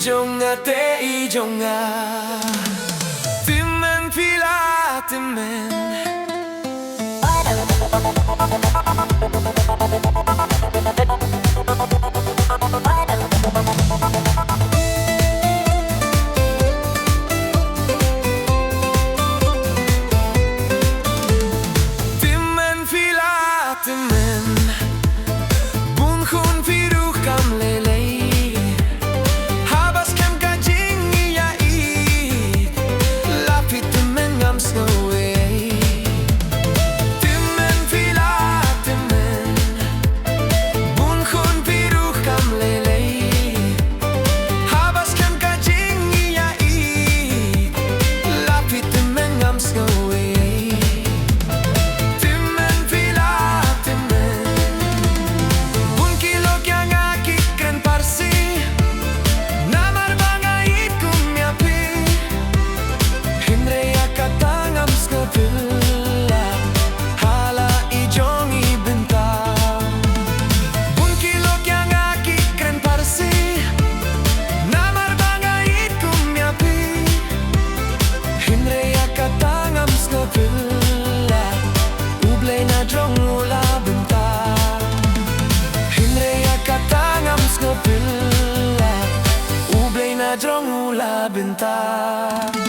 ijonga te ijonga Tymmen pila Tymmen Tymmen pila Tymmen Bun khun piruh kam lelei Habas kem kajing iya i Lapi Tymmen ngam snowe Tymmen pila Tymmen Bun khun piruh kam lelei Habas kem kajing iya i Lapi Tymmen ngam snowe Drong ula bentar